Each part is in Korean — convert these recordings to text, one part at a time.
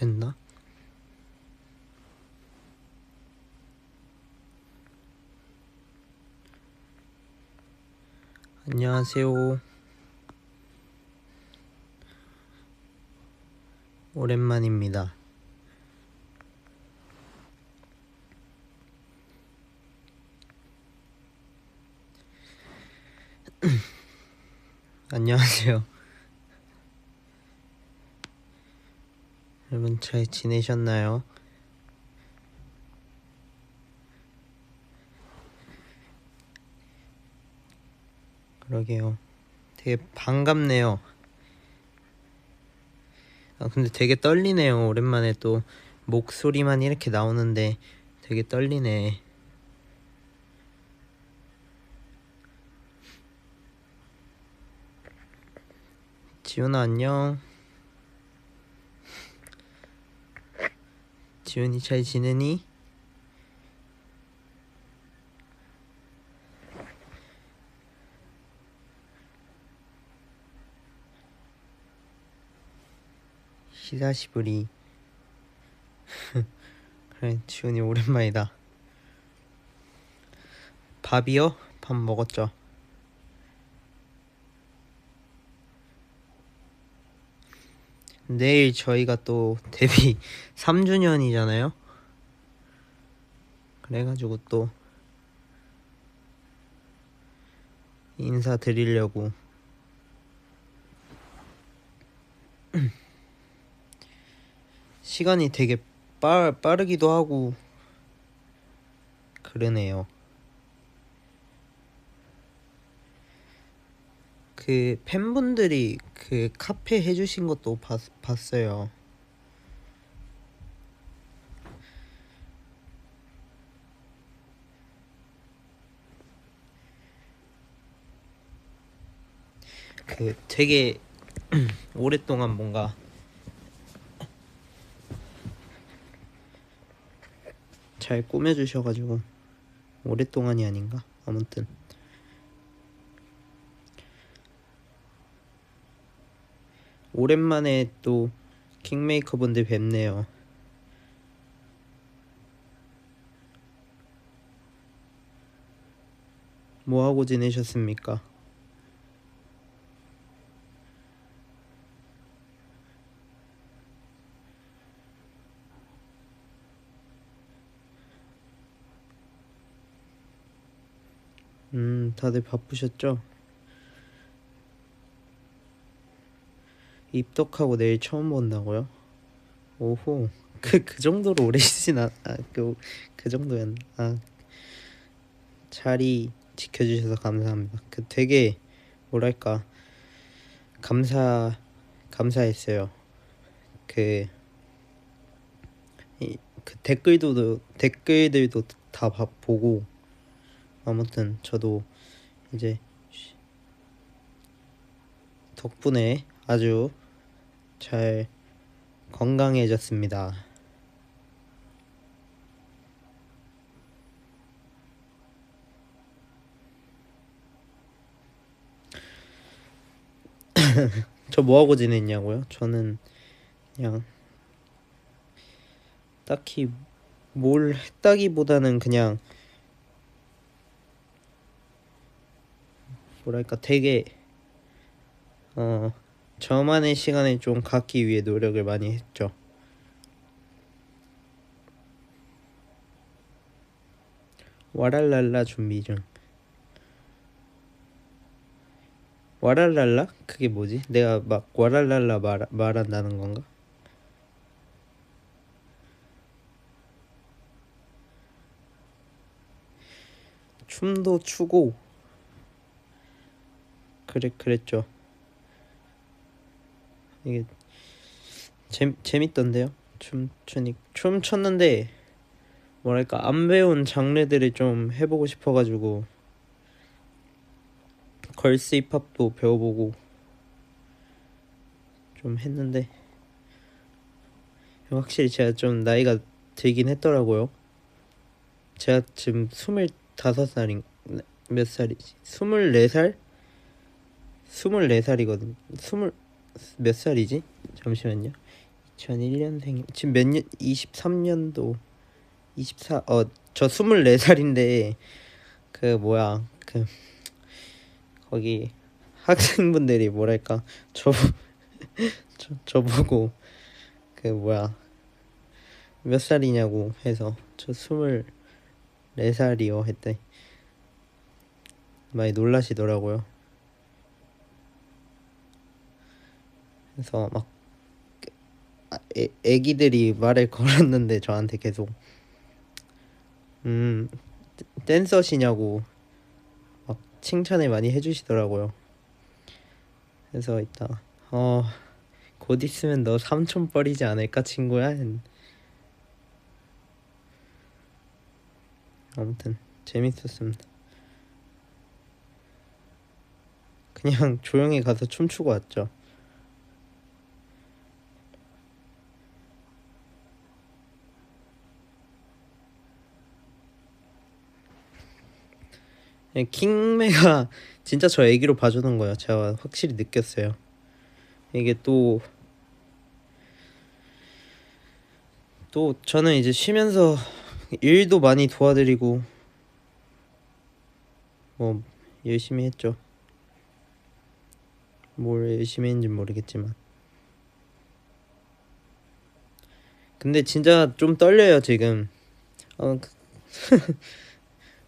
됐나? 안녕하세요. 오랜만입니다. 안녕하세요. 여러분 잘 지내셨나요? 그러게요. 되게 반갑네요. 근데 되게 떨리네요. 오랜만에 또 목소리만 이렇게 나오는데 되게 떨리네. 지훈아 안녕. 지훈이 잘 지내니? 히사시부리. 그래 지훈이 오랜만이다. 밥이요? 밥 먹었죠. 내일 저희가 또 데뷔 3주년이잖아요. 그래가지고 또 인사드리려고. 시간이 되게 빠르기도 하고 그러네요. 그 팬분들이 그 카페 해주신 것도 봤어요. 그 되게 오랫동안 뭔가 잘 꾸며주셔가지고 오랫동안이 아닌가? 아무튼 오랜만에 또 킹메이커 분들 뵙네요. 뭐하고 지내셨습니까? 다들 바쁘셨죠? 입덕하고 내일 처음 본다고요? 오호. 그 정도로 오래 쉬진 그 정도였나? 자리 지켜주셔서 감사합니다. 그 되게 뭐랄까 감사했어요. 그 댓글들도 다 보고 아무튼 저도 이제 덕분에 아주 잘 건강해졌습니다. 저 뭐하고 지냈냐고요? 저는 그냥 딱히 뭘 했다기보다는 그냥 뭐랄까 되게 저만의 시간을 좀 갖기 위해 노력을 많이 했죠. 와랄랄라 준비 중. 와랄랄라? 그게 뭐지? 내가 막 와랄랄라 말한다는 건가? 춤도 추고 그랬죠. 이게 재밌던데요. 춤 췄는데 뭐랄까 안 배운 장르들을 좀 해보고 싶어가지고 걸스 힙합도 배워보고 좀 했는데 확실히 제가 좀 나이가 들긴 했더라고요. 제가 지금 25살인 몇 살이지? 24살? 24살이거든. 몇 살이지? 잠시만요. 2001년생 지금 몇 년? 23년도 24 저 24살인데 그 뭐야 그 거기 학생분들이 뭐랄까 저보고 그 뭐야 몇 살이냐고 해서 저 24살이요 했더니 많이 놀라시더라고요. 그래서 막 애기들이 말을 걸었는데 저한테 계속 댄서시냐고 막 칭찬을 많이 해주시더라고요. 그래서 이따 곧 있으면 너 삼촌 뻘이지 않을까 친구야? 아무튼 재밌었습니다. 그냥 조용히 가서 춤추고 왔죠. 킹메가 진짜 저 애기로 봐주는 거예요. 제가 확실히 느꼈어요. 이게 또 저는 이제 쉬면서 일도 많이 도와드리고 뭐 열심히 했죠. 뭘 열심히 했는지 모르겠지만 근데 진짜 좀 떨려요 지금.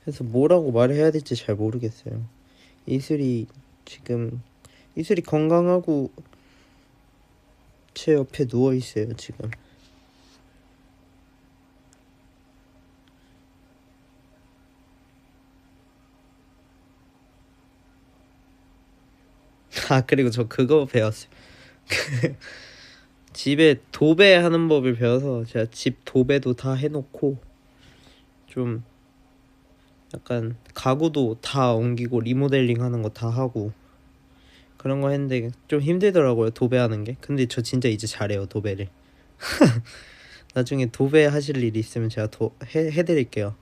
그래서 뭐라고 말을 해야 될지 잘 모르겠어요. 지금 이슬이 건강하고 제 옆에 누워 있어요 지금. 그리고 저 그거 배웠어요. 집에 도배하는 법을 배워서 제가 집 도배도 다 해놓고 좀 약간 가구도 다 옮기고 리모델링 하는 거 다 하고 그런 거 했는데 좀 힘들더라고요 도배하는 게. 근데 저 진짜 이제 잘해요 도배를. 나중에 도배 하실 일 있으면 제가 해드릴게요.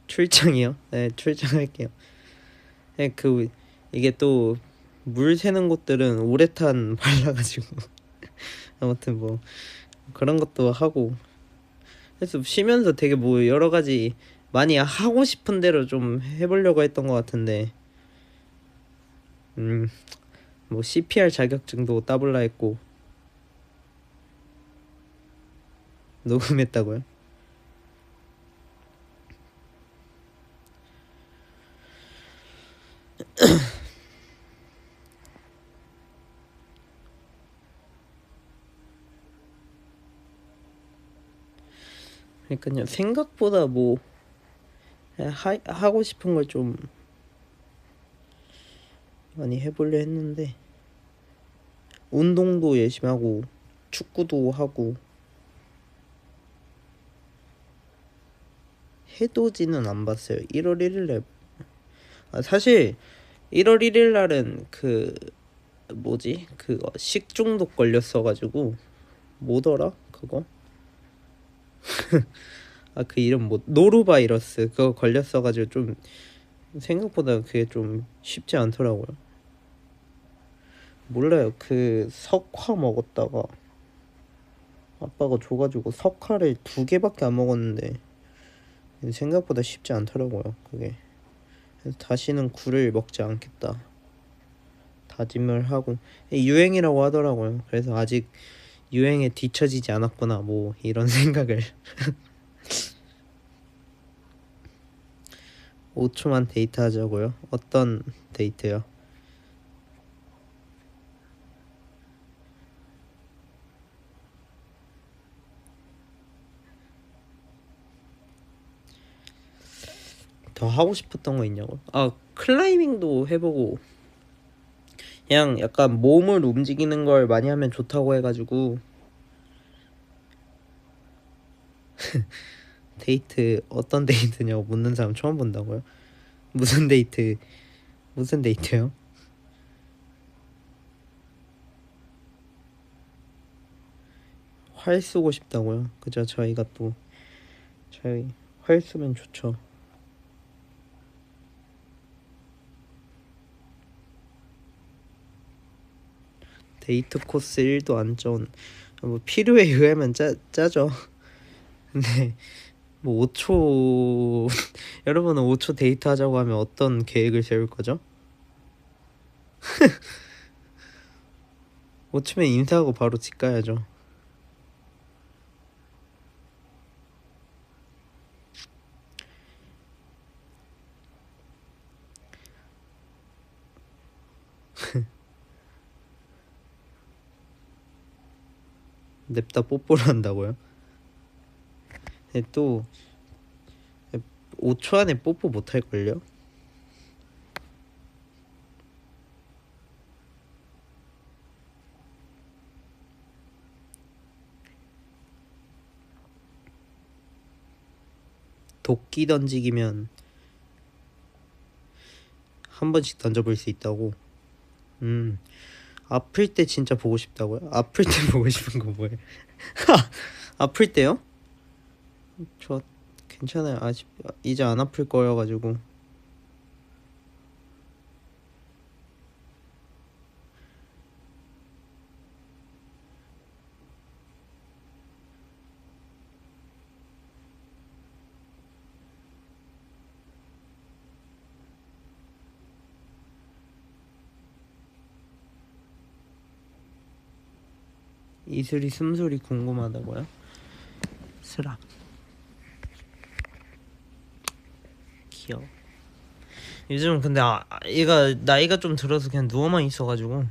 출장이요? 네 출장할게요. 네, 이게 또 물 새는 곳들은 우레탄 발라가지고 아무튼 뭐 그런 것도 하고 그래서 쉬면서 되게 뭐 여러 가지 많이 하고 싶은 대로 좀 해보려고 했던 것 같은데 뭐 CPR 자격증도 따볼라 했고. 녹음했다고요? 그러니까요 생각보다 뭐 하고 싶은 걸 좀 많이 해보려 했는데 운동도 열심히 하고 축구도 하고 해돋이는 안 봤어요. 1월 1일날 사실 1월 1일 날은 그 뭐지 그거 식중독 걸렸어가지고 뭐더라 그거 그 이름 뭐 노루바이러스 그거 걸렸어가지고 좀 생각보다 그게 좀 쉽지 않더라고요. 몰라요. 그 석화 먹었다가 아빠가 줘가지고 석화를 2개밖에 안 먹었는데 생각보다 쉽지 않더라고요 그게. 그래서 다시는 굴을 먹지 않겠다 다짐을 하고 유행이라고 하더라고요. 그래서 아직 유행에 뒤처지지 않았구나 뭐 이런 생각을 5초만 데이트 하자고요? 어떤 데이트요? 더 하고 싶었던 거 있냐고? 클라이밍도 해보고 그냥 약간 몸을 움직이는 걸 많이 하면 좋다고 해가지고 데이트 어떤 데이트냐고 묻는 사람 처음 본다고요? 무슨 데이트요? 활 쏘고 싶다고요? 그죠? 저희 활 쏘면 좋죠. 데이트 코스 1도 안 짠. 뭐 필요에 의하면 짜죠. 근데 뭐 5초 여러분은 5초 데이트 하자고 하면 어떤 계획을 세울 거죠? 5초면 인사하고 바로 집 가야죠. 냅다 뽀뽀를 한다고요? 근데 또 5초 안에 뽀뽀 못 할걸요? 도끼 던지기면 한 번씩 던져볼 수 있다고. 아플 때 진짜 보고 싶다고요? 아플 때 보고 싶은 거 뭐예요? 아플 때요? 저 괜찮아요. 아직 이제 안 아플 거여가지고. 이슬이 숨소리 궁금하다고요? 스라 귀여워. 요즘 근데 얘가 나이가 좀 들어서 그냥 누워만 있어가지고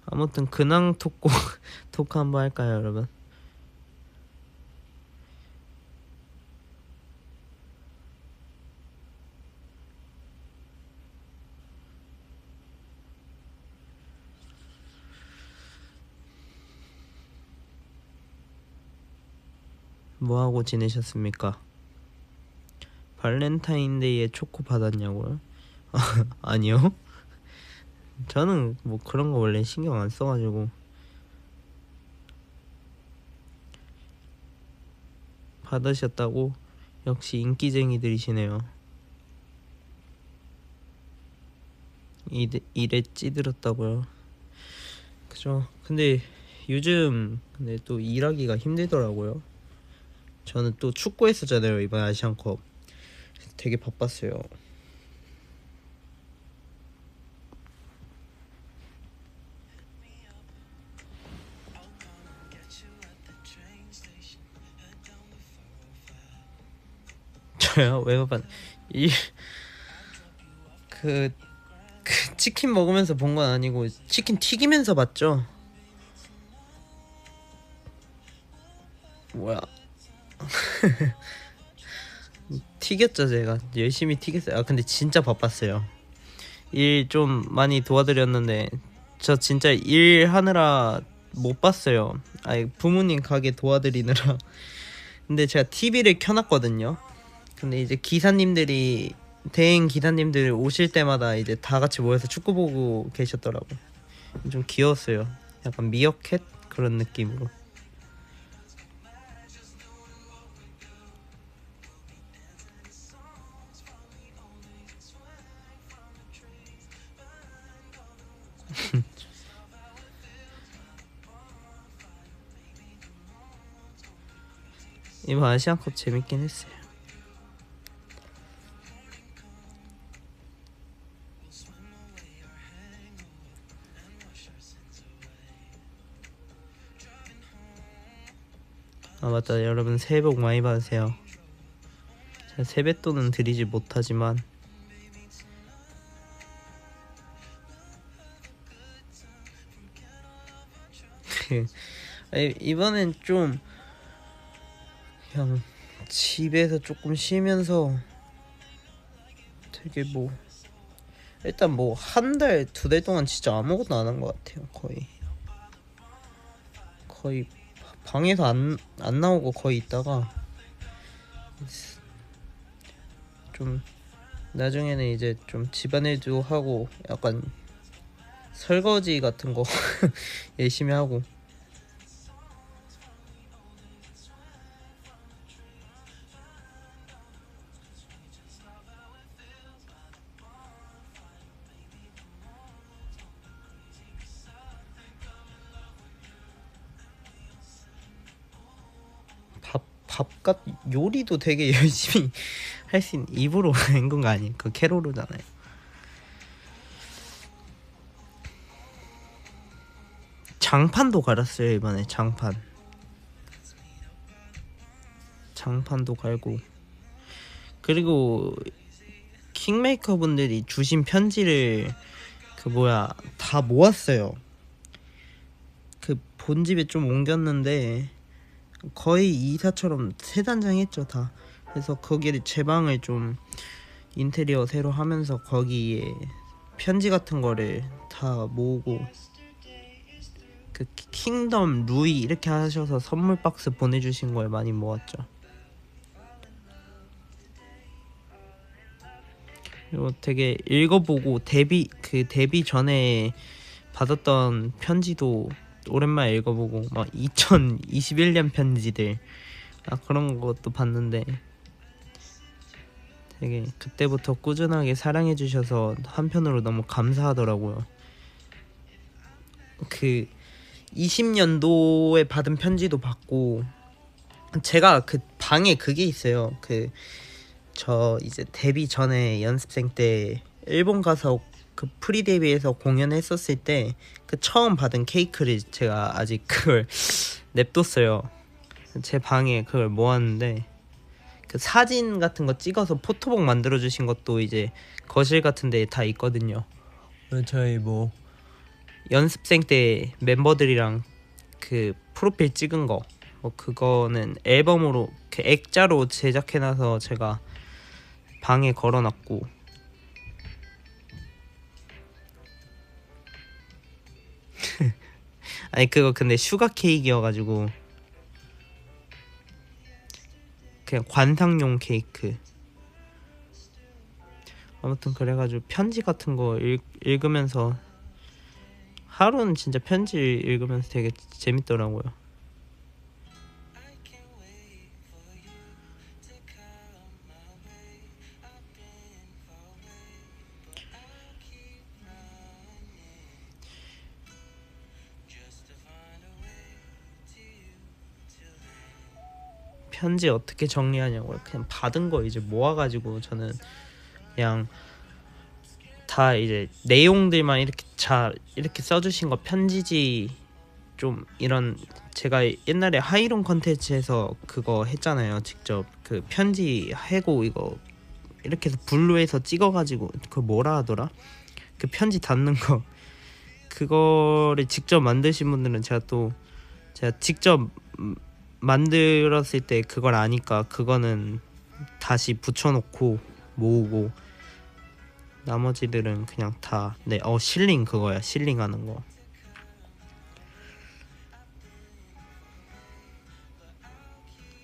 아무튼 근황 토크 한번 할까요, 여러분? 뭐하고 지내셨습니까? 발렌타인데이에 초코 받았냐고요? 아니요. 저는 뭐 그런 거 원래 신경 안 써가지고. 받으셨다고? 역시 인기쟁이들이시네요. 일에 찌들었다고요? 그죠. 근데 요즘 근데 또 일하기가 힘들더라고요. 저는 또 축구 했었잖아요, 이번 아시안컵. 되게 바빴어요. 저요? 왜 바빴? 그 치킨 먹으면서 본 건 아니고 치킨 튀기면서 봤죠. 뭐야? 튀겼죠, 제가 열심히 튀겼어요. 근데 진짜 바빴어요. 일 좀 많이 도와드렸는데 저 진짜 일 하느라 못 봤어요. 아니, 부모님 가게 도와드리느라. 근데 제가 TV를 켜놨거든요. 근데 이제 기사님들이 대행 기사님들 오실 때마다 이제 다 같이 모여서 축구 보고 계셨더라고. 좀 귀여웠어요. 약간 미어캣 그런 느낌으로. 이번 아시안컵 재밌긴 했어요. 아 맞다, 여러분 새해 복 많이 받으세요. 제가 세뱃돈은 드리지 못하지만 이번엔 좀 그냥 집에서 조금 쉬면서 되게 뭐 일단 뭐 한 달, 두 달 동안 진짜 아무것도 안 한 것 같아요. 거의 방에서 안 나오고 거의 있다가 좀 나중에는 이제 좀 집안일도 하고 약간 설거지 같은 거 열심히 하고. 밥같 요리도 되게 열심히 할 수 있는 입으로 헹군 거 아니에요? 그 캐로루잖아요. 장판도 갈았어요 이번에. 장판도 갈고. 그리고 킹메이커 분들이 주신 편지를 다 모았어요. 그 본집에 좀 옮겼는데 거의 이사처럼 세 단장 했죠 다. 그래서 거기에 제 방을 좀 인테리어 새로 하면서 거기에 편지 같은 거를 다 모으고, 그 킹덤 루이 이렇게 하셔서 선물 박스 보내주신 걸 많이 모았죠. 그리고 되게 읽어보고 데뷔 전에 받았던 편지도 오랜만에 읽어보고, 막 2021년 편지들 그런 것도 봤는데 되게 그때부터 꾸준하게 사랑해주셔서 한편으로 너무 감사하더라고요. 그 20년도에 받은 편지도 받고, 제가 그 방에 그게 있어요. 저 이제 데뷔 전에 연습생 때 일본 가서 그 프리 데뷔해서 공연했었을 때 그 처음 받은 케이크를 제가 아직 그걸 냅뒀어요. 제 방에 그걸 모았는데, 그 사진 같은 거 찍어서 포토북 만들어 주신 것도 이제 거실 같은 데에 다 있거든요. 저희 뭐 연습생 때 멤버들이랑 그 프로필 찍은 거, 그거는 앨범으로 그 액자로 제작해놔서 제가 방에 걸어놨고, 아니 그거 근데 슈가 케이크여가지고 그냥 관상용 케이크. 아무튼 그래가지고 편지 같은 거 읽으면서 하루는 진짜 편지 읽으면서 되게 재밌더라고요. 편지 어떻게 정리하냐고요? 그냥 받은 거 이제 모아가지고 저는 그냥 다 이제 내용들만 이렇게 써주신 거 편지지, 좀 이런, 제가 옛날에 하이론 컨텐츠에서 그거 했잖아요. 직접 그 편지 해고 이거 이렇게 해서 블루에서 찍어가지고 그 뭐라 하더라? 그 편지 닫는 거, 그거를 직접 만드신 분들은 제가 직접 만들었을 때 그걸 아니까 그거는 다시 붙여놓고 모으고, 나머지들은 그냥 다 실링, 그거야. 실링하는 거.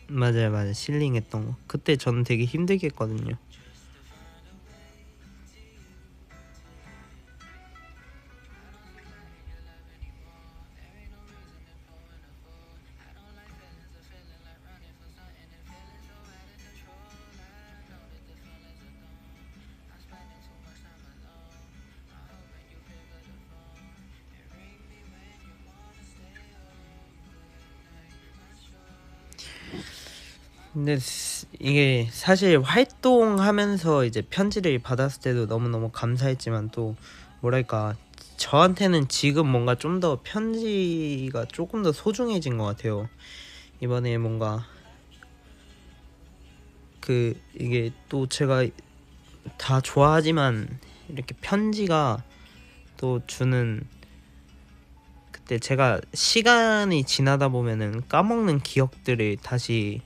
맞아요. 실링했던 거. 그때 저는 되게 힘들게 했거든요. 근데 이게 사실 활동하면서 이제 편지를 받았을 때도 너무너무 감사했지만, 또 뭐랄까, 저한테는 지금 뭔가 좀 더 편지가 조금 더 소중해진 것 같아요. 이번에 뭔가 이게 또 제가 다 좋아하지만 이렇게 편지가 또 주는, 그때 제가 시간이 지나다 보면은 까먹는 기억들을 다시,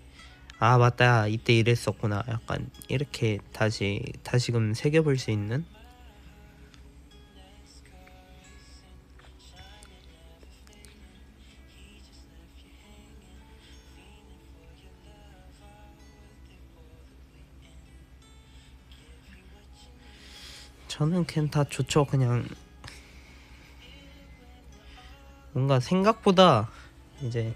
아 맞다 이때 이랬었구나, 약간 이렇게 다시금 새겨볼 수 있는. 저는 그냥 다 좋죠. 그냥 뭔가 생각보다 이제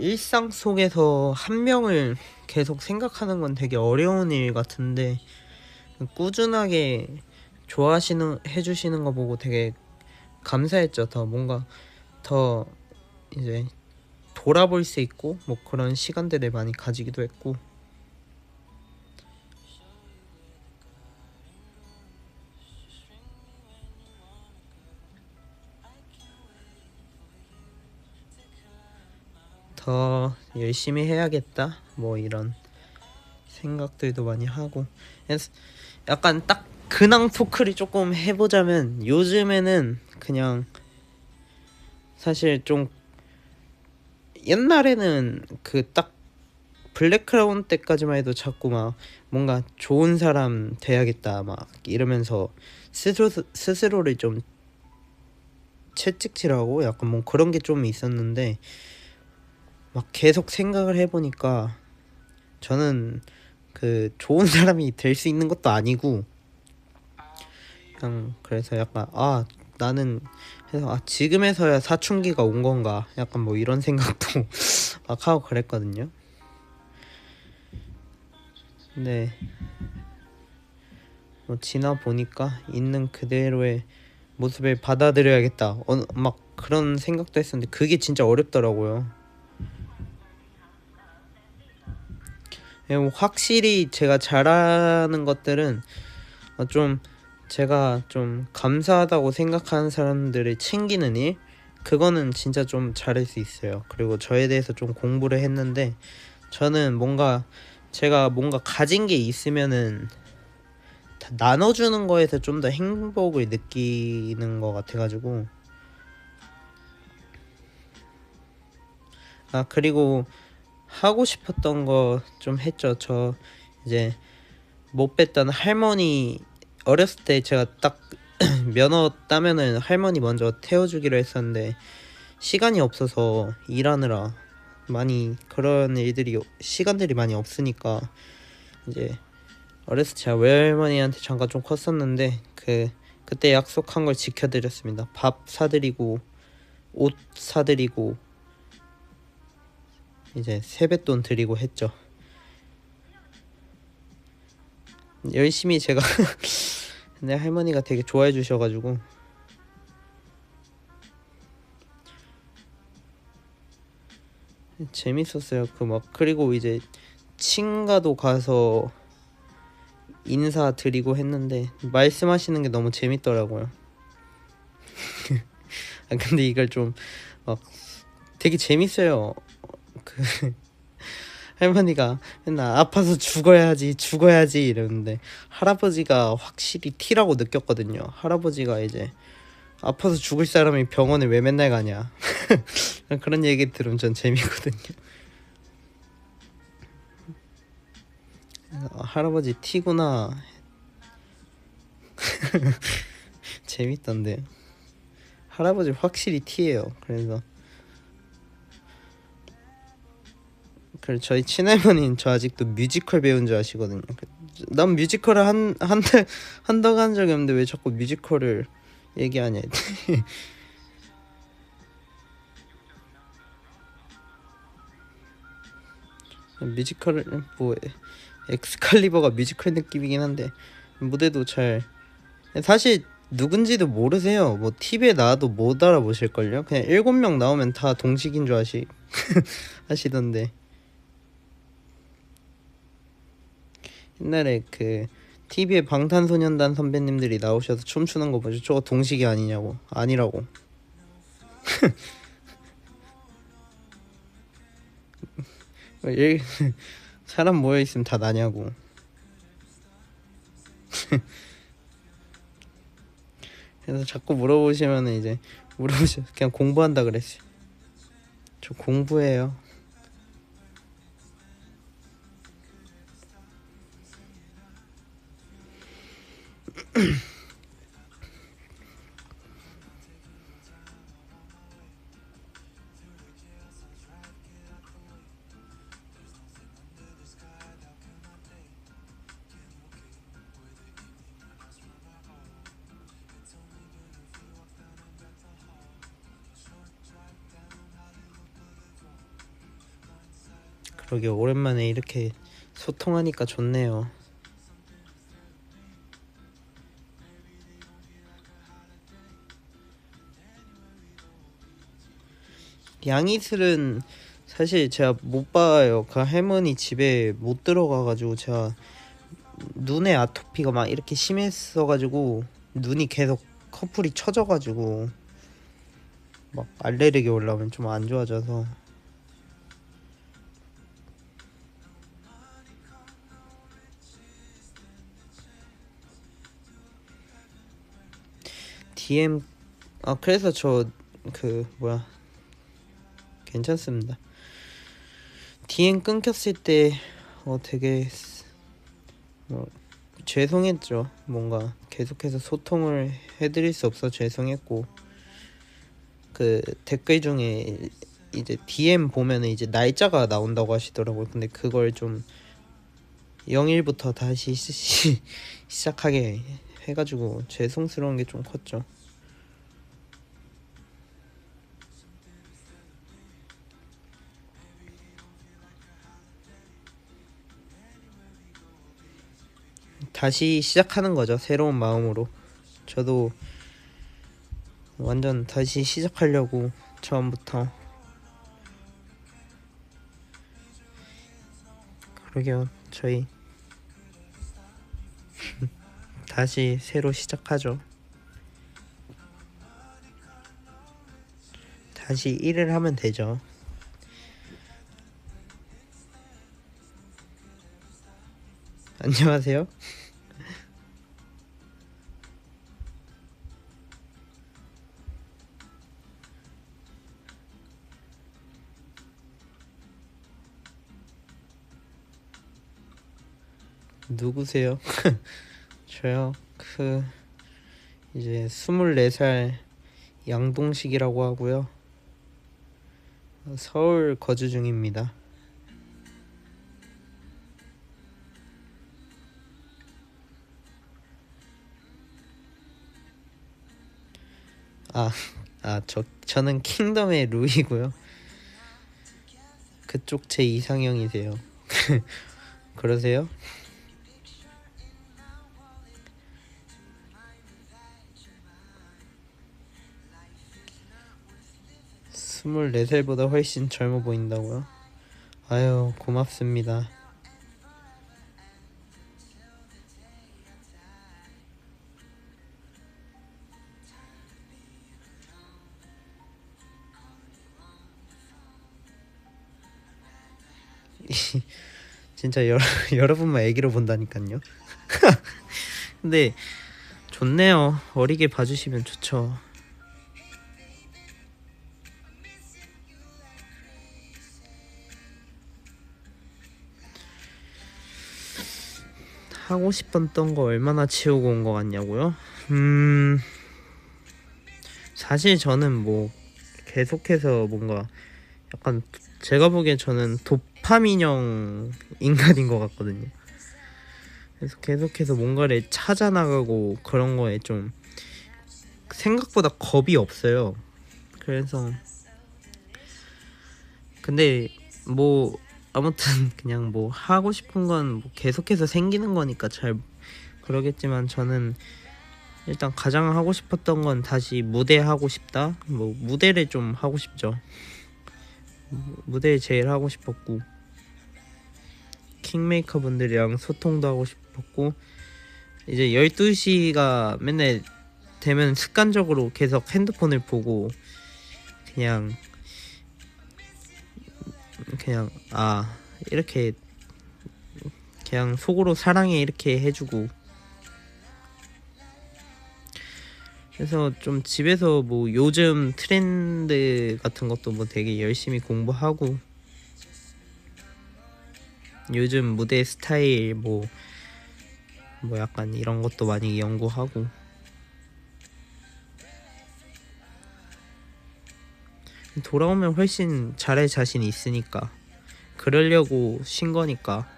일상 속에서 한 명을 계속 생각하는 건 되게 어려운 일 같은데, 꾸준하게 해주시는 거 보고 되게 감사했죠. 더 뭔가 더 이제 돌아볼 수 있고 뭐 그런 시간들을 많이 가지기도 했고. 더 열심히 해야겠다 뭐 이런 생각들도 많이 하고. 그래서 약간 딱 근황 토크를 조금 해보자면, 요즘에는 그냥 사실 좀 옛날에는 그 딱 블랙크라운 때까지만 해도 자꾸 막 뭔가 좋은 사람 돼야겠다 막 이러면서 스스로를 좀 채찍질하고 약간 뭐 그런 게 좀 있었는데, 막 계속 생각을 해보니까 저는 그 좋은 사람이 될 수 있는 것도 아니고, 그냥 그래서 약간 나는 해서 지금에서야 사춘기가 온 건가 약간 뭐 이런 생각도 막 하고 그랬거든요. 근데 뭐 지나 보니까 있는 그대로의 모습을 받아들여야겠다 막 그런 생각도 했었는데, 그게 진짜 어렵더라고요. 확실히 제가 잘하는 것들은 좀 제가 좀 감사하다고 생각하는 사람들을 챙기는 일, 그거는 진짜 좀 잘할 수 있어요. 그리고 저에 대해서 좀 공부를 했는데, 저는 뭔가 제가 뭔가 가진 게 있으면은 다 나눠주는 거에서 좀 더 행복을 느끼는 것 같아가지고. 그리고 하고 싶었던 거 좀 했죠. 저 이제 못 뵀던 할머니, 어렸을 때 제가 딱 면허 따면은 할머니 먼저 태워주기로 했었는데 시간이 없어서 일하느라 많이 그런 일들이 시간들이 많이 없으니까, 이제 어렸을 때 제가 외할머니한테 잠깐 좀 컸었는데 그때 약속한 걸 지켜드렸습니다. 밥 사드리고 옷 사드리고 이제 세뱃돈 드리고 했죠. 열심히 제가 근데 할머니가 되게 좋아해 주셔가지고 재밌었어요. 그리고 이제 친가도 가서 인사드리고 했는데 말씀하시는 게 너무 재밌더라고요. 근데 이걸 좀 되게 재밌어요. 그 할머니가 맨날 아파서 죽어야지 이러는데, 할아버지가 확실히 T라고 느꼈거든요. 할아버지가 이제 아파서 죽을 사람이 병원에 왜 맨날 가냐 그런 얘기 들으면 전 재밌거든요. 할아버지 T구나 재밌던데. 할아버지 확실히 T예요. 그래서 저희 친할머니는 저 아직도 뮤지컬 배운 줄 아시거든요. 난 뮤지컬을 한다고 한 적이 없는데 왜 자꾸 뮤지컬을 얘기하냐 뮤지컬을 뭐 엑스칼리버가 뮤지컬 느낌이긴 한데 무대도 잘, 사실 누군지도 모르세요. 뭐 TV에 나와도 못 알아보실걸요. 그냥 7명 나오면 다 동식인 줄 하시던데. 옛날에 그 TV에 방탄소년단 선배님들이 나오셔서 춤추는 거 보죠. 저거 동식이 아니냐고. 아니라고. 사람 모여있으면 다 나냐고. 그래서 자꾸 물어보시면은 이제 그냥 공부한다 그랬어요. 저 공부해요. 그러게 오랜만에 이렇게 소통하니까 좋네요. 양이슬은 사실 제가 못 봐요. 그 할머니 집에 못 들어가가지고 제가 눈에 아토피가 막 이렇게 심했어가지고 눈이 계속 커플이 처져가지고 막 알레르기 올라오면 좀 안 좋아져서. DM 그래서 저 그 뭐야 괜찮습니다. DM 끊겼을 때 되게 죄송했죠. 뭔가 계속해서 소통을 해드릴 수 없어 죄송했고, 그 댓글 중에 이제 DM 보면은 이제 날짜가 나온다고 하시더라고요. 근데 그걸 좀 0일부터 다시 시작하게 해가지고 죄송스러운 게 좀 컸죠. 다시 시작하는 거죠. 새로운 마음으로. 저도 완전 다시 시작하려고 처음부터. 그러게요. 저희 다시 새로 시작하죠. 다시 일을 하면 되죠. 안녕하세요. 누구세요? 저요. 이제 24살 양동식이라고 하고요. 서울 거주 중입니다. 저는 킹덤의 루이고요. 그쪽 제 이상형이세요. 그러세요? 스물네 살보다 훨씬 젊어 보인다고요? 아유, 고맙습니다. 진짜 여러분만 애기로 본다니까요. 근데 좋네요. 어리게 봐주시면 좋죠. 하고 싶었던 거 얼마나 치우고 온 거 같냐고요? 사실 저는 뭐 계속해서 뭔가 약간 제가 보기엔 저는 도파민형 인간인 것 같거든요. 그래서 계속해서 뭔가를 찾아 나가고 그런 거에 좀 생각보다 겁이 없어요. 그래서 근데 뭐 아무튼 그냥 뭐 하고 싶은 건 뭐 계속해서 생기는 거니까 잘 그러겠지만, 저는 일단 가장 하고 싶었던 건 다시 무대 하고 싶다. 뭐 무대를 좀 하고 싶죠. 무대 제일 하고 싶었고, 킹메이커 분들이랑 소통도 하고 싶었고, 이제 12시가 맨날 되면 습관적으로 계속 핸드폰을 보고 그냥 이렇게 그냥 속으로 사랑해 이렇게 해주고, 그래서 좀 집에서 뭐 요즘 트렌드 같은 것도 뭐 되게 열심히 공부하고, 요즘 무대 스타일 뭐 약간 이런 것도 많이 연구하고, 돌아오면 훨씬 잘할 자신이 있으니까 그러려고 쉰 거니까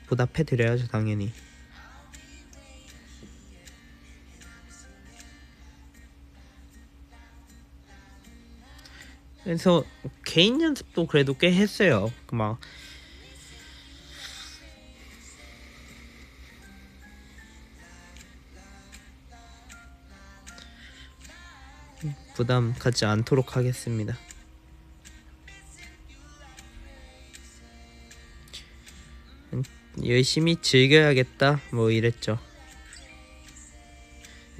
보답해 드려야죠 당연히. 그래서 개인 연습도 그래도 꽤 했어요. 막 부담 갖지 않도록 하겠습니다. 열심히 즐겨야겠다 뭐 이랬죠.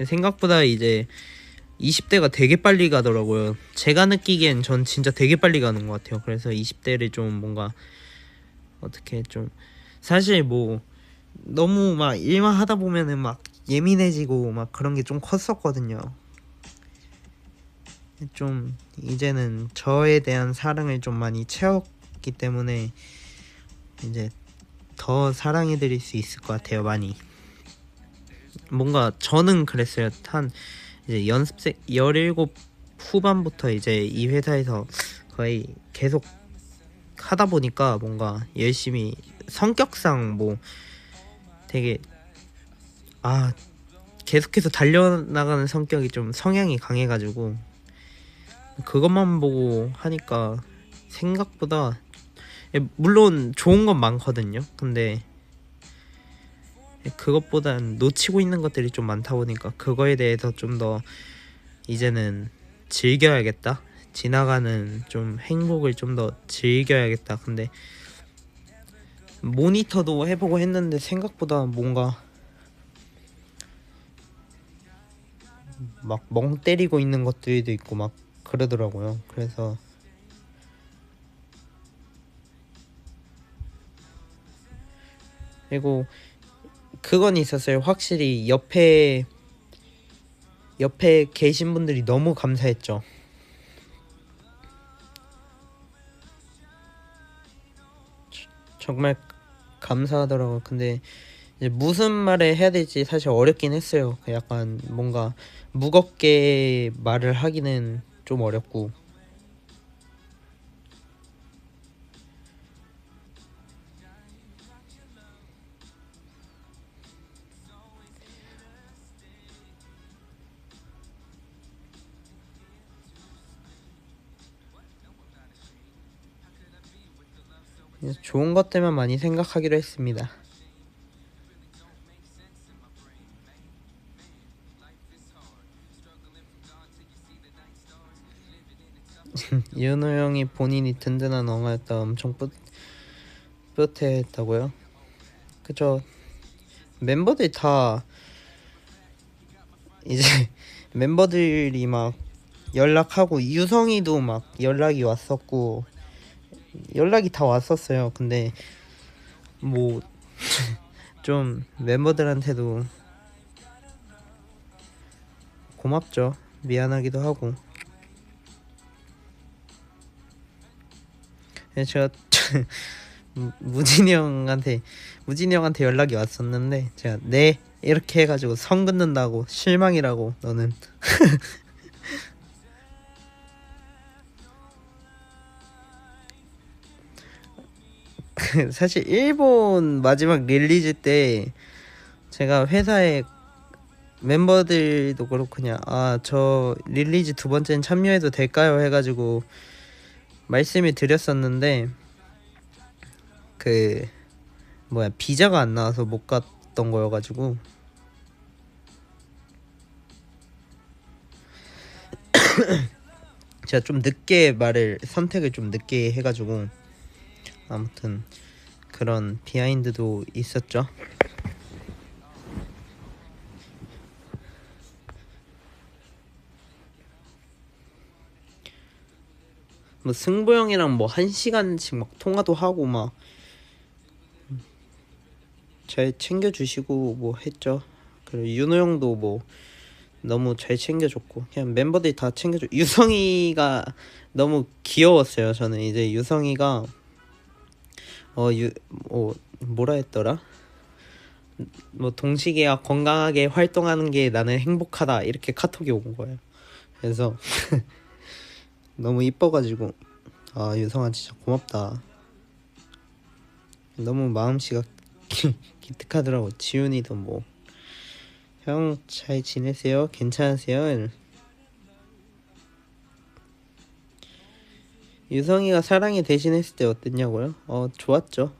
생각보다 이제 20대가 되게 빨리 가더라고요. 제가 느끼기엔 전 진짜 되게 빨리 가는 것 같아요. 그래서 20대를 좀 뭔가 어떻게 좀 사실 뭐 너무 막 일만 하다 보면은 막 예민해지고 막 그런 게 좀 컸었거든요. 좀 이제는 저에 대한 사랑을 좀 많이 채웠기 때문에 이제 더 사랑해드릴 수 있을 것 같아요. 많이. 뭔가 저는 그랬어요. 한 이제 연습생 17 후반부터 이제 이 회사에서 거의 계속 하다 보니까 뭔가 열심히 성격상 뭐 되게 계속해서 달려나가는 성격이 좀 성향이 강해가지고 그것만 보고 하니까 생각보다 물론 좋은 건 많거든요. 근데 그것보단 놓치고 있는 것들이 좀 많다 보니까 그거에 대해서 좀 더 이제는 즐겨야겠다. 지나가는 좀 행복을 좀 더 즐겨야겠다. 근데 모니터도 해보고 했는데 생각보다 뭔가 막 멍 때리고 있는 것들도 있고 막 그러더라고요. 그래서 그리고 그건 있었어요. 확실히 옆에 계신 분들이 너무 감사했죠. 정말 감사하더라고요. 근데 이제 무슨 말을 해야 될지 사실 어렵긴 했어요. 약간 뭔가 무겁게 말을 하기는 좀 어렵고 좋은 것들만 많이 생각하기로 했습니다. 윤호 형이 본인이 든든한 엉아였다 엄청 뿌듯해했다고요? 그쵸. 멤버들 다 이제 멤버들이 막 연락하고 유성이도 막 연락이 왔었고 연락이 다 왔었어요. 근데 뭐 좀 멤버들한테도 고맙죠. 미안하기도 하고. 제가 무진이 형한테 연락이 왔었는데 제가 네 이렇게 해가지고 선 긋는다고 실망이라고 너는 사실 일본 마지막 릴리즈 때 제가 회사에 멤버들도 그렇고 그냥 저 릴리즈 두 번째는 참여해도 될까요 해가지고 말씀을 드렸었는데 그 비자가 안 나와서 못 갔던 거여가지고 제가 좀 늦게 선택을 좀 늦게 해가지고 아무튼 그런 비하인드도 있었죠. 뭐 승부 형이랑 뭐 1시간씩 막 통화도 하고 막 잘 챙겨주시고 뭐 했죠. 그리고 윤호 형도 뭐 너무 잘 챙겨줬고 그냥 멤버들이 다 챙겨줘. 유성이가 너무 귀여웠어요. 저는 이제 유성이가 뭐라 했더라? 뭐 동식이와 건강하게 활동하는 게 나는 행복하다 이렇게 카톡이 온 거예요. 그래서 너무 이뻐가지고 유성아 진짜 고맙다. 너무 마음씨가 기특하더라고. 지훈이도 뭐 형 잘 지내세요? 괜찮으세요? 유성이가 사랑이 대신했을 때 어땠냐고요? 좋았죠.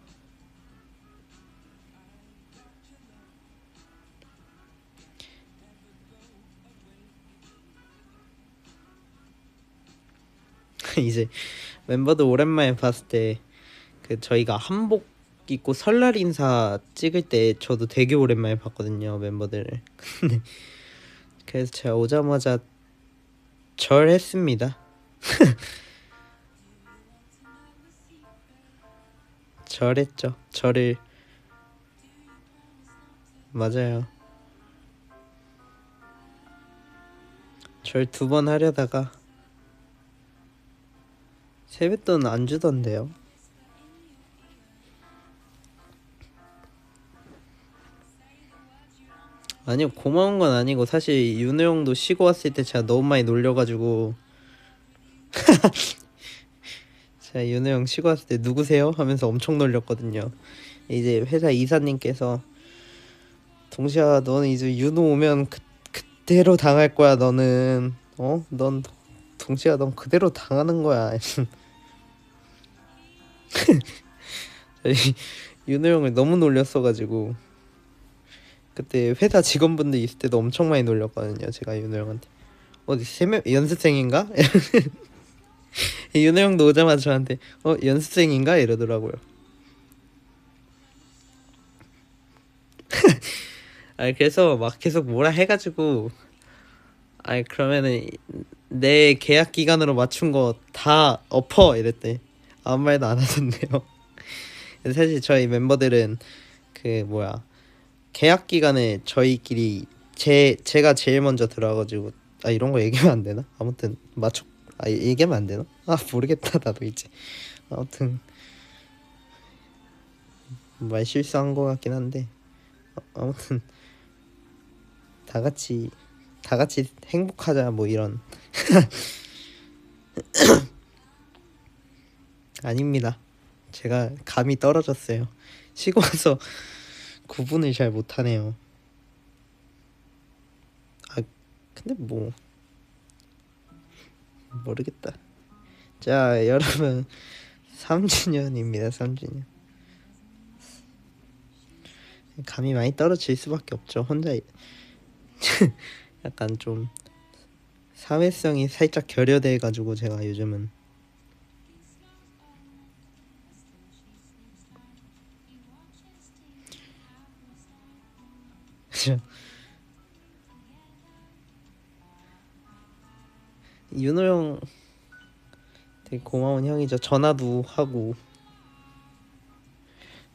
이제 멤버들 오랜만에 봤을 때 그 저희가 한복 있고 설날 인사 찍을 때 저도 되게 오랜만에 봤거든요, 멤버들을. 근데 그래서 제가 오자마자 절했습니다. 절했죠. 절을. 맞아요. 절 2번 하려다가 세뱃돈 안 주던데요. 아니요, 고마운 건 아니고 사실 윤호 형도 쉬고 왔을 때 제가 너무 많이 놀려가지고 제가 윤호 형 쉬고 왔을 때 누구세요? 하면서 엄청 놀렸거든요. 이제 회사 이사님께서 동시야 너는 이제 윤호 오면 그대로 당할 거야. 너는 넌 동시야 넌 그대로 당하는 거야. 윤호 형을 너무 놀렸어가지고 그때 회사 직원분들 있을 때도 엄청 많이 놀렸거든요. 제가 윤호 형한테 어디 연습생인가? 윤호 형도 오자마자 저한테 연습생인가? 이러더라고요. 아니 그래서 막 계속 뭐라 해가지고 아니 그러면은 내 계약 기간으로 맞춘 거 다 엎어 이랬대. 아무 말도 안 하던데요. 사실 저희 멤버들은 그 뭐야 계약 기간에 저희끼리 제가 제일 먼저 들어가가지고 이런 거 얘기하면 안 되나? 아무튼 얘기하면 안 되나? 모르겠다 나도 이제. 아무튼 말 실수한 거 같긴 한데 아무튼 다 같이 행복하자 뭐 이런. 아닙니다. 제가 감이 떨어졌어요. 쉬고 와서 구분을 잘 못하네요. 근데 뭐 모르겠다. 자 여러분 3주년입니다. 3주년. 감이 많이 떨어질 수밖에 없죠. 혼자 약간 좀 사회성이 살짝 결여돼가지고 제가 요즘은 윤호 형 되게 고마운 형이죠. 전화도 하고.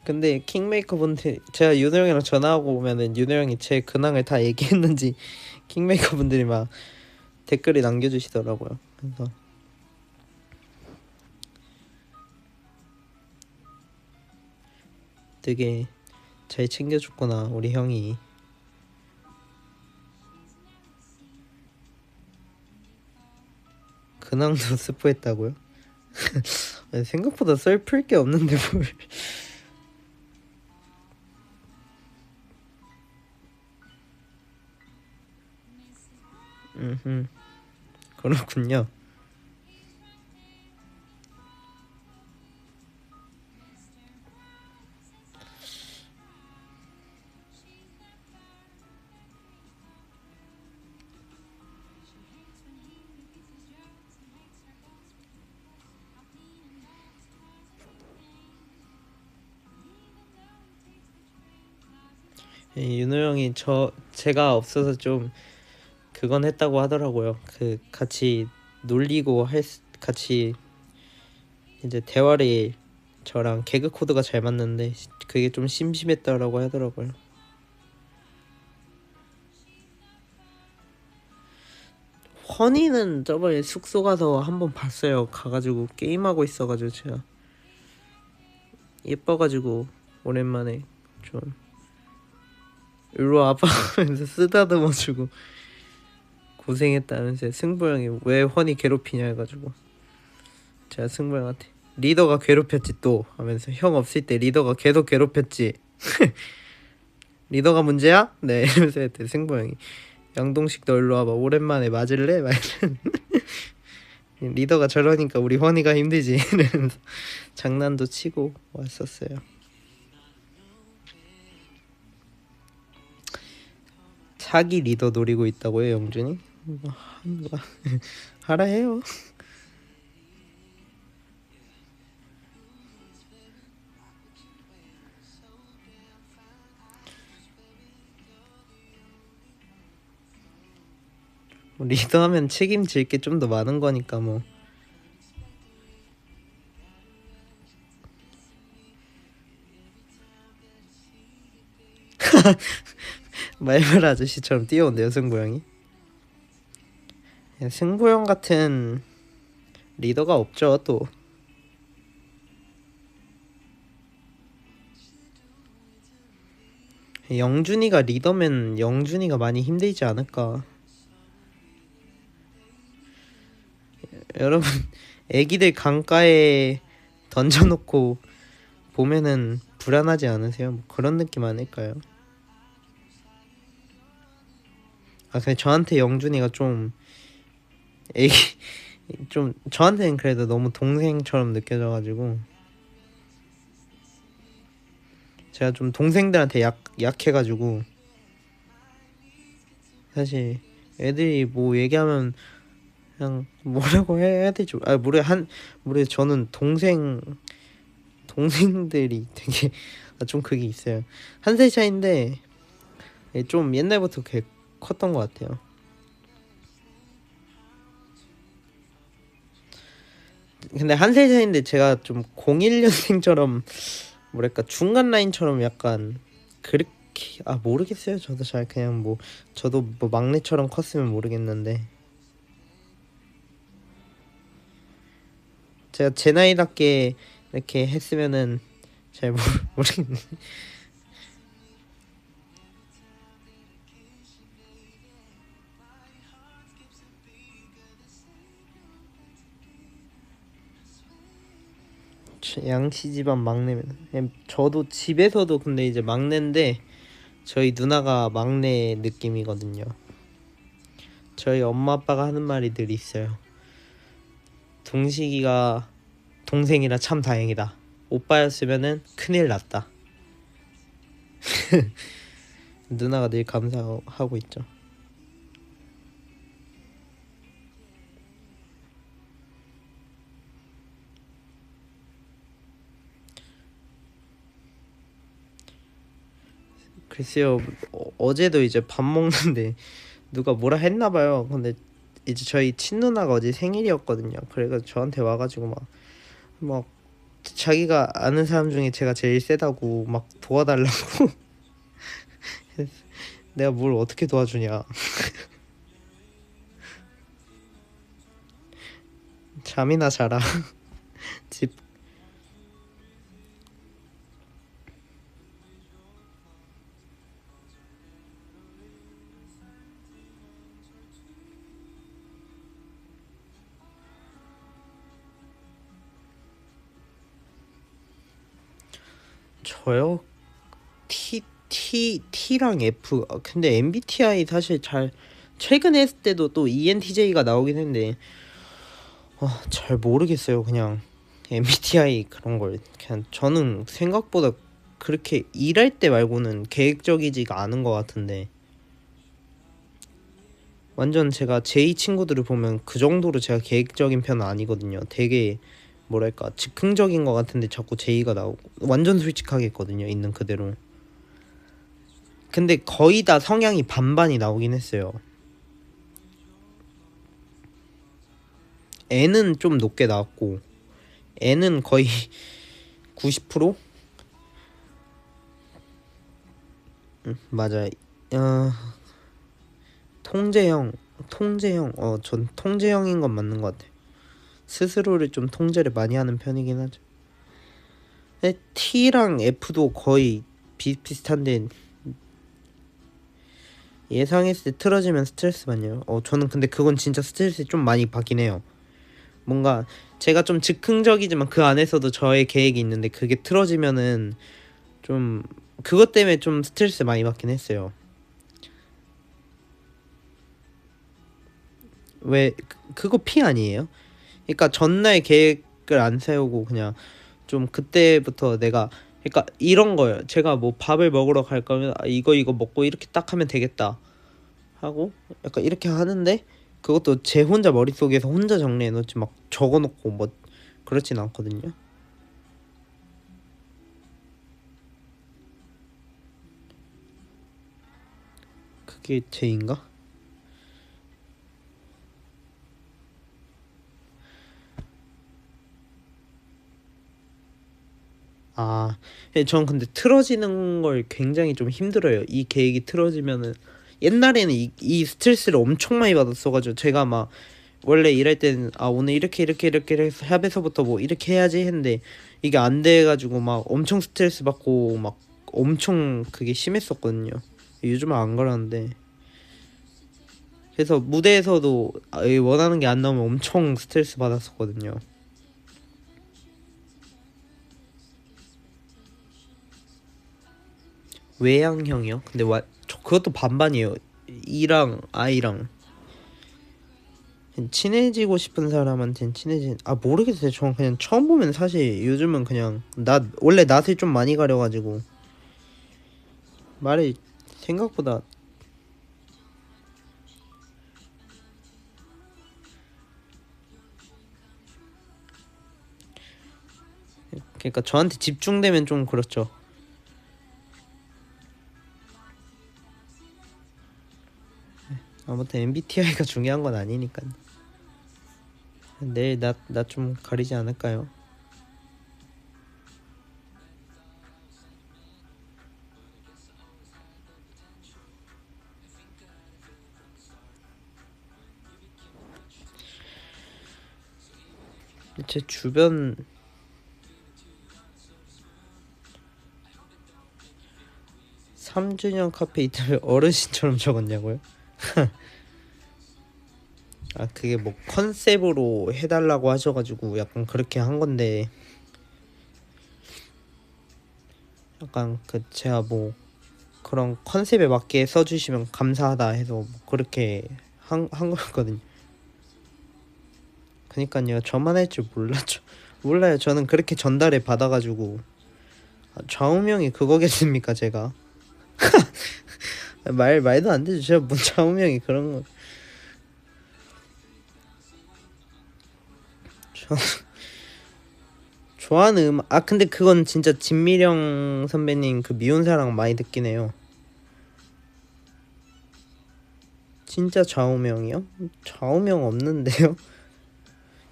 근데 킹메이커 분들 제가 윤호 형이랑 전화하고 오면은 윤호 형이 제 근황을 다 얘기했는지 킹메이커 분들이 막 댓글이 남겨주시더라고요. 그래서 되게 잘 챙겨줬구나 우리 형이. 근황도 스포했다고요? 생각보다 슬플 게 없는데 뭘. 그렇군요. 윤호 형이 제가 없어서 좀 그건 했다고 하더라고요. 그 같이 놀리고 같이 이제 대화를 저랑 개그 코드가 잘 맞는데 그게 좀 심심했다라고 하더라고요. 허니는 저번에 숙소 가서 한번 봤어요. 가가지고 게임하고 있어가지고 제가 예뻐가지고 오랜만에 좀 일로 와봐 하면서 쓰다듬어주고 고생했다면서 승부 형이 왜 허니 괴롭히냐 해가지고 제가 승부 형한테 리더가 괴롭혔지 또 하면서 형 없을 때 리더가 계속 괴롭혔지. 리더가 문제야? 네 이러면서 했대. 승부 형이 양동식 너 일로 와봐 오랜만에 맞을래? 막 리더가 저러니까 우리 허니가 힘들지 이러면서 장난도 치고 왔었어요. 차기 리더 노리고 있다고요 영준이? 하라 해요. 리더하면 책임질 게 좀 더 많은 거니까 뭐. 말벌 아저씨처럼 뛰어온대요 승부형이. 승부형 같은 리더가 없죠 또. 영준이가 리더면 영준이가 많이 힘들지 않을까. 여러분 애기들 강가에 던져놓고 보면은 불안하지 않으세요? 뭐 그런 느낌 아닐까요? 아 근데 저한테 영준이가 좀 애기 좀 저한테는 그래도 너무 동생처럼 느껴져가지고 제가 좀 동생들한테 약해가지고 사실 애들이 뭐 얘기하면 그냥 뭐라고 해야 되죠? 아 모르 저는 동생들이 되게 좀 그게 있어요. 한 살 차인데 좀 옛날부터 그게 컸던 것 같아요. 근데 한 살 차인데 제가 좀 01년생처럼 뭐랄까 중간 라인처럼 약간 그렇게 모르겠어요. 저도 잘 그냥 뭐 저도 뭐 막내처럼 컸으면 모르겠는데 제가 제 나이답게 이렇게 했으면은 잘 모르겠네. 양씨 집안 막내면 저도 집에서도 근데 이제 막내인데 저희 누나가 막내 느낌이거든요. 저희 엄마 아빠가 하는 말이 늘 있어요. 동식이가 동생이라 참 다행이다. 오빠였으면은 큰일 났다. 누나가 늘 감사하고 있죠. 글쎄요. 어제도 이제 밥 먹는데 누가 뭐라 했나 봐요. 근데 이제 저희 친누나가 어제 생일이었거든요. 그래서 저한테 와가지고 막 자기가 아는 사람 중에 제가 제일 세다고 막 도와달라고. 내가 뭘 어떻게 도와주냐. 잠이나 자라. 집 저요? T랑 F. 근데 MBTI 사실 잘 최근에 했을 때도 또 ENTJ가 나오긴 했는데 잘 모르겠어요. 그냥 MBTI 그런 걸 그냥 저는 생각보다 그렇게 일할 때 말고는 계획적이지가 않은 것 같은데 완전 제가 J 친구들을 보면 그 정도로 제가 계획적인 편은 아니거든요. 되게 뭐랄까 즉흥적인 것 같은데 자꾸 J가 나오고 완전 솔직하게 했거든요. 있는 그대로. 근데 거의 다 성향이 반반이 나오긴 했어요. N은 좀 높게 나왔고 N은 거의 90%? 맞아. 어, 통제형 전 통제형인 건 맞는 것 같아요. 스스로를 좀 통제를 많이 하는 편이긴 하죠. 근데 T랑 F도 거의 비슷비슷한데 예상했을 때 틀어지면 스트레스 받네요. 저는 근데 그건 진짜 스트레스 좀 많이 받긴 해요. 뭔가 제가 좀 즉흥적이지만 그 안에서도 저의 계획이 있는데 그게 틀어지면은 좀 그것 때문에 좀 스트레스 많이 받긴 했어요. 왜 그거 피 아니에요? 그러니까 전날 계획을 안 세우고 그냥 좀 그때부터 내가 그러니까 이런 거예요. 제가 뭐 밥을 먹으러 갈 거면 이거 먹고 이렇게 딱 하면 되겠다 하고 약간 이렇게 하는데 그것도 제 혼자 머릿속에서 혼자 정리해 놓지 막 적어 놓고 뭐 그렇진 않거든요. 그게 제인가? 아, 전 근데 틀어지는 걸 굉장히 좀 힘들어요. 이 계획이 틀어지면은 옛날에는 이 스트레스를 엄청 많이 받았어가지고 제가 막 원래 일할 때는 아 오늘 이렇게 해서 샵에서부터 뭐 이렇게 해야지 했는데 이게 안 돼가지고 막 엄청 스트레스 받고 막 엄청 그게 심했었거든요. 요즘은 안 그러는데 그래서 무대에서도 원하는 게 안 나오면 엄청 스트레스 받았었거든요. 외향형이요? 근데 저 그것도 반반이에요. E랑 I랑 친해지고 싶은 사람한테는 모르겠어요. 저는 그냥 처음 보면 사실 요즘은 그냥 원래 낯을 좀 많이 가려가지고 말이 생각보다 그러니까 저한테 집중되면 좀 그렇죠. 아무튼 MBTI가 중요한 건 아니니까요. 내일 나 좀 가리지 않을까요? 제 주변 3주년 카페 이틀을 어르신처럼 적었냐고요? 아 그게 뭐 컨셉으로 해달라고 하셔가지고 약간 그렇게 한 건데 약간 그 제가 뭐 그런 컨셉에 맞게 써주시면 감사하다 해서 뭐 그렇게 한 거였거든요. 그니까요 저만 할 줄 몰랐죠. 몰라요. 저는 그렇게 전달을 받아가지고 좌우명이 그거겠습니까 제가. 말도 안 되죠. 제가 뭔 좌우명이 그런 거. 저 좋아하는 근데 그건 진짜 진미령 선배님 그 미운 사랑 많이 듣긴 해요. 진짜 좌우명이요? 좌우명 없는데요?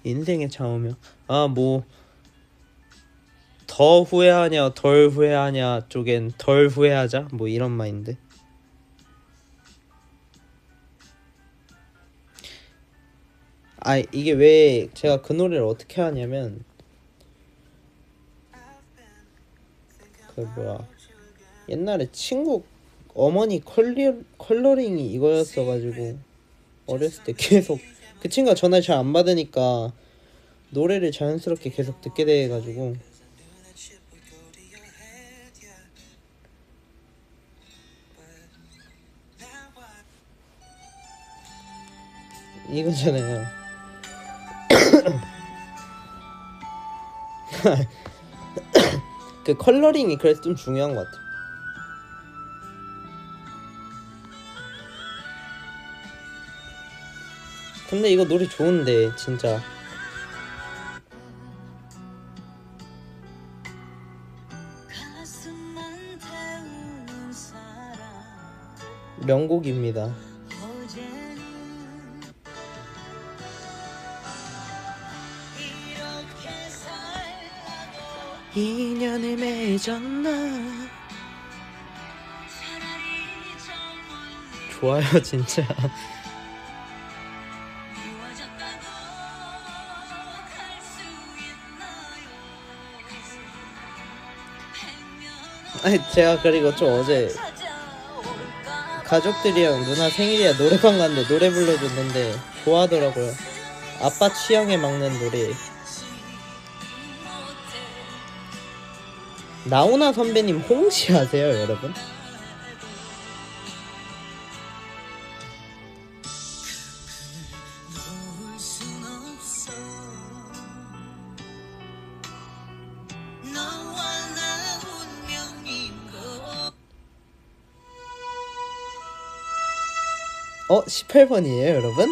인생의 좌우명. 뭐 더 후회하냐 덜 후회하냐 쪽엔 덜 후회하자 뭐 이런 마인드. 이게 왜 제가 그 노래를 어떻게 하냐면 그 뭐야 옛날에 친구 어머니 컬러링이 이거였어가지고 어렸을 때 계속 그 친구가 전화를 잘 안 받으니까 노래를 자연스럽게 계속 듣게 돼가지고 이거잖아요. 그 컬러링이 그래서 좀 중요한 것 같아. 근데 이거 노래 좋은데 진짜 명곡입니다. 인연을 맺었나. 좋아요 진짜. 제가 그리고 좀 어제 가족들이랑 누나 생일이야 노래방 갔는데 노래 불러줬는데 좋아하더라고요. 아빠 취향에 맞는 노래. 나훈아 선배님 홍시 아세요 여러분? 어? 18번이에요 여러분?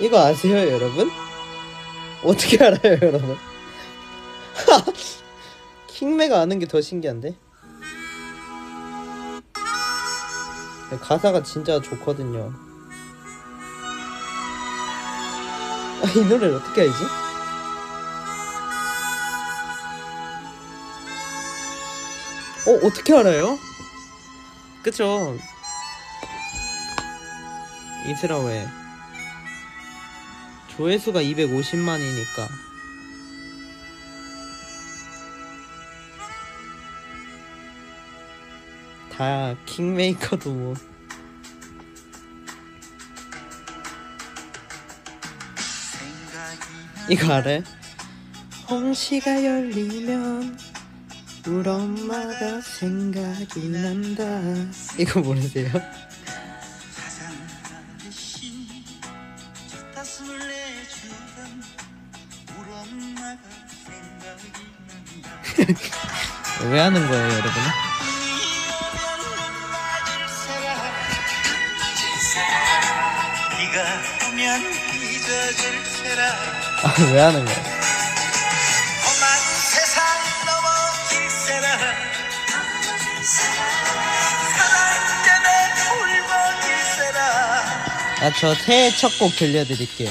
이거 아세요 여러분? 어떻게 알아요 여러분? 킹매가 아는 게 더 신기한데? 가사가 진짜 좋거든요. 이 노래를 어떻게 알지? 어떻게 알아요? 그쵸? 이슬아 왜? 조회수가 250만이니까. 다 킹메이커도 뭐. 이거 알아요? 홍시가 열리면 우리 엄마가 생각이 난다. 이거 모르세요? 왜 하는 거예요, 여러분? 왜 하는 거야? 저 새해 첫 곡 들려드릴게요.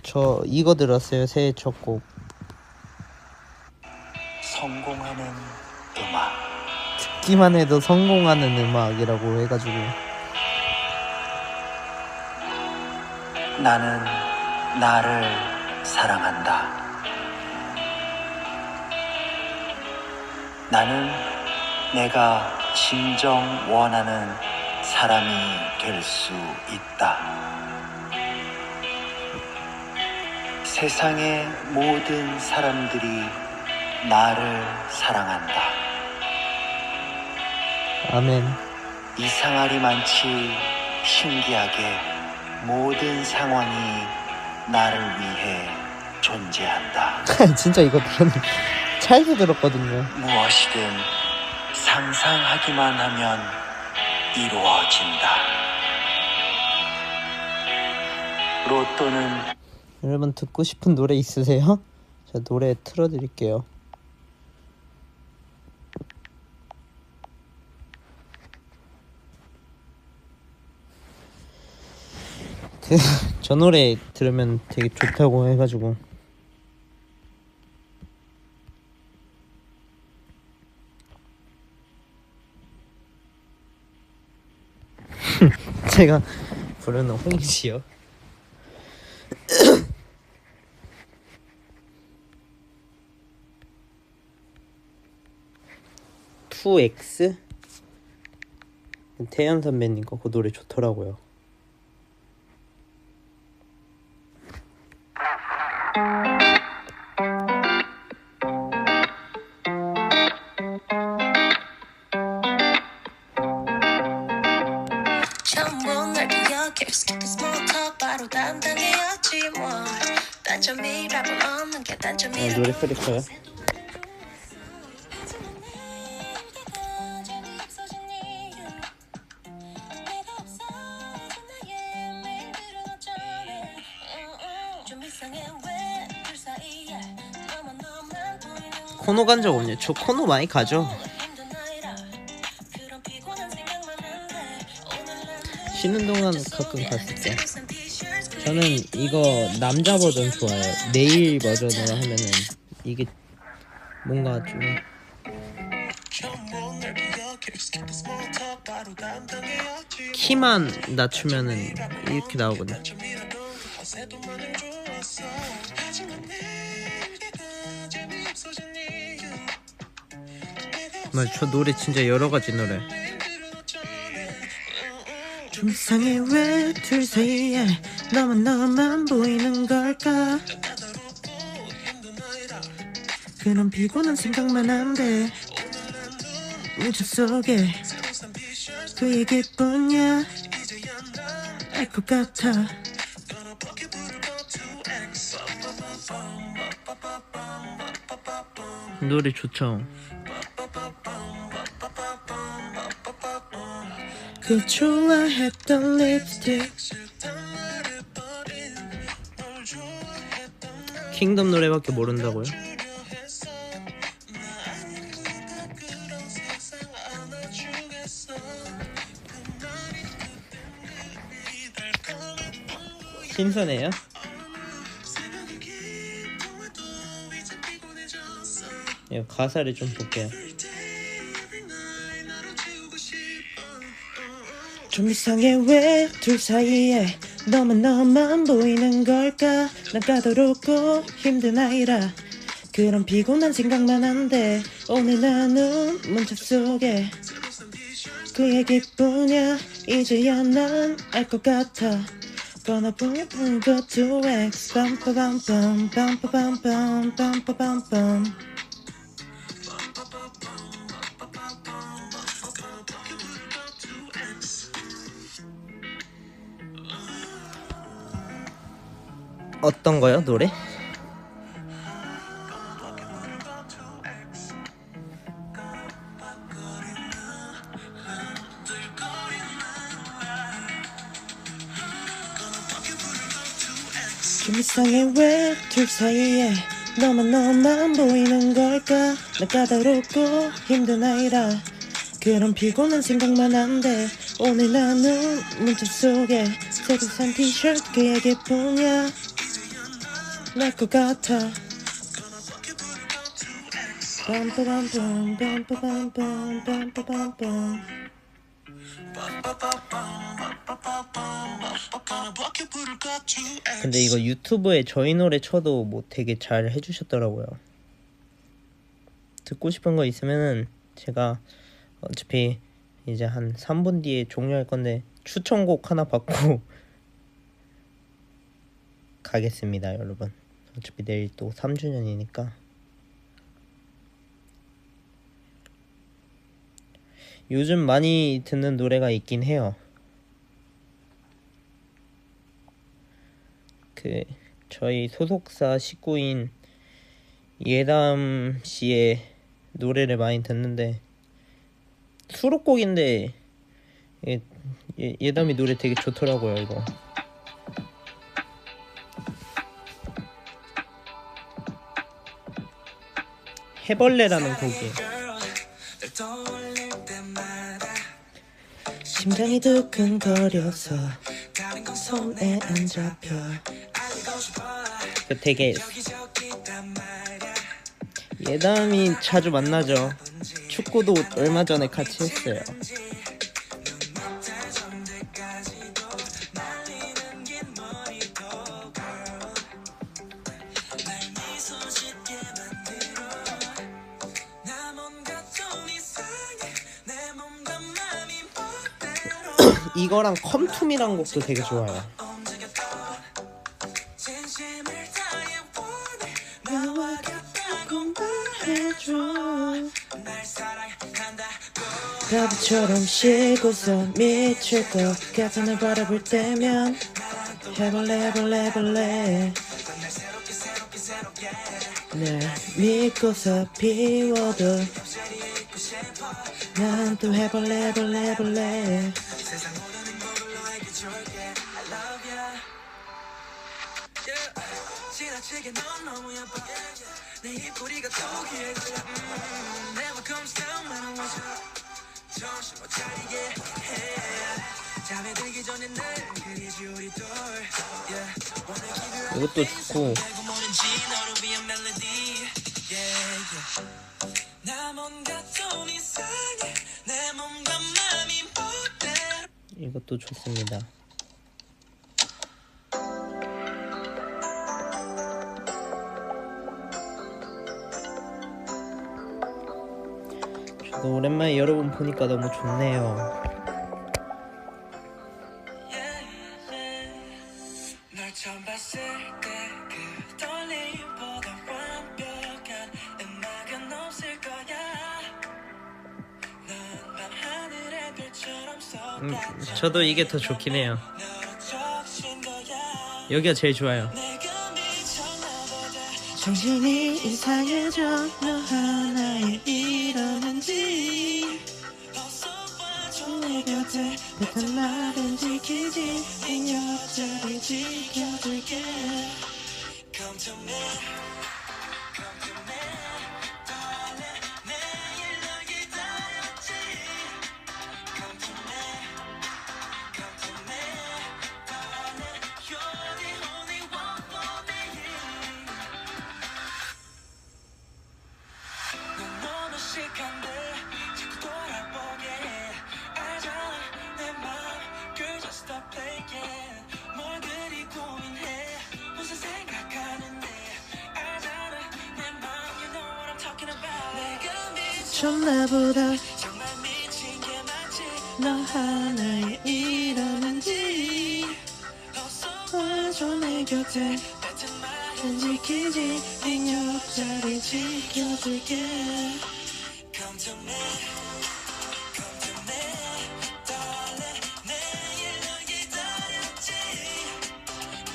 저 이거 들었어요, 새해 첫 곡. 성공하는 음악. 듣기만 해도 성공하는 음악이라고 해가지고. 나는 나를 사랑한다. 나는 내가 진정 원하는 사람이 될 수 있다. 세상의 모든 사람들이 나를 사랑한다. 아멘. 이상하리만치 신기하게 모든 상황이 나를 위해 존재한다. 진짜 이거 차에서 들었거든요. 무엇이든 상상하기만 하면 이루어진다. 로또는 여러분 듣고 싶은 노래 있으세요? 제가 노래 틀어드릴게요. 저 노래 들으면 되게 좋다고 해가지고. 제가 부르는 홍시요. 2X? 태연 선배님 거 그 노래 좋더라고요. 노래 소리 커요? 코노 간 적 없냐? 저 코노 많이 가죠. 쉬는 동안 가끔 갔었죠. 저는 이거 남자 버전 좋아요. 메일 버전으로 하면은 이게 뭔가 좀 키만 낮추면은 이렇게 나오거든요. 맞아, 저 노래 진짜 여러 가지 노래. 좀 이상해 왜 둘 사이에 너만 보이는 걸까? 그런 피곤한 생각만 한데 우주 속에 그 얘기뿐이야. 알 것 같아. 노래 좋죠. 그 좋아했던 립스틱. 킹덤 노래밖에 모른다고요? 신선해요? 이거 가사를 좀 볼게요. 좀 이상해 왜 둘 사이에 너만 보이는 걸까? 난 까다롭고 힘든 아이라 그런 피곤한 생각만 한데 오늘 나눈 문자 속에 그 얘기뿐이야. 이제야 난 알 것 같아. Gonna go to X 빰빠밤빰 빰빠밤빰 빰빠밤빰. 어떤 거요? 노래? 좀 이상해 왜 둘 사이에 너만 보이는 걸까? 나 까다롭고 힘든 아이라 그런 피곤한 생각만 한데 오늘 나눈 문자 속에 새로 산 티셔츠 그 얘기뿐이야. 날 것 같아. 빰빠밤빰 빰빠밤빰 빰빠밤빰. 근데 이거 유튜브에 저희 노래 쳐도 뭐 되게 잘 해주셨더라고요. 듣고 싶은 거 있으면은 제가 어차피 이제 한 3분 뒤에 종료할 건데 추천곡 하나 받고 가겠습니다 여러분. 어차피 내일 또 3주년이니까. 요즘 많이 듣는 노래가 있긴 해요. 그 저희 소속사 식구인 예담 씨의 노래를 많이 듣는데 수록곡인데 예담이 노래 되게 좋더라고요. 이거 해벌레라는 곡이에요. 심장이 두근거려서 손에 안 잡혀. 되게 예담이 자주 만나죠. 축구도 얼마 전에 같이 했어요. 이거랑 컴투미란 곡도 되게 좋아요. 바보처럼 쉬고서 미칠 것 같아. 널 바라볼 때면 해볼래 날 믿고서 비워도 난 또 해볼래 지나치게 넌 너무 예뻐 내 입꼬리가 토기에 걸려 Never comes down when I want you 정신 못 차리게 해 잠에 들기 전에 날 그리지 우리 둘 이것도 좋고 이것도 좋습니다. 저도 오랜만에 여러분 보니까 너무 좋네요. 널 처음 봤을 때 그 떨림보다 완벽한 음악은 없을 거야. 넌 밤하늘의 별처럼 쏟아져. 저도 이게 더 좋긴 해요. 여기가 제일 좋아요. 정신이 이상해져 너 하나에 이러는지 내 곁에 뱉은 말은 지키지 이 여자를 지켜줄게 Come to me Come to me darling 내일 널 기다렸지 Come to me Come to me darling you're the 미쳤나 보다. 너 하나에 이러는지 와줘 내 곁에 지키지 네 옆자리 지켜줄게.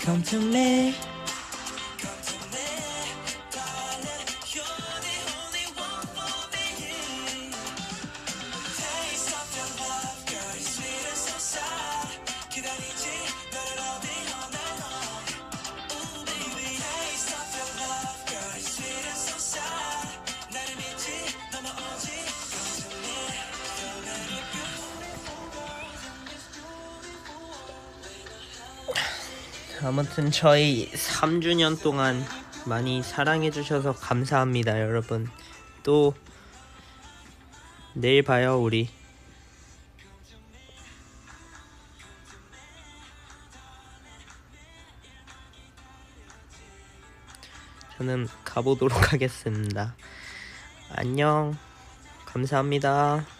Come to me. 아무튼 저희 3주년 동안 많이 사랑해주셔서 감사합니다, 여러분. 또 내일 봐요, 우리. 저는 가보도록 하겠습니다. 안녕. 감사합니다.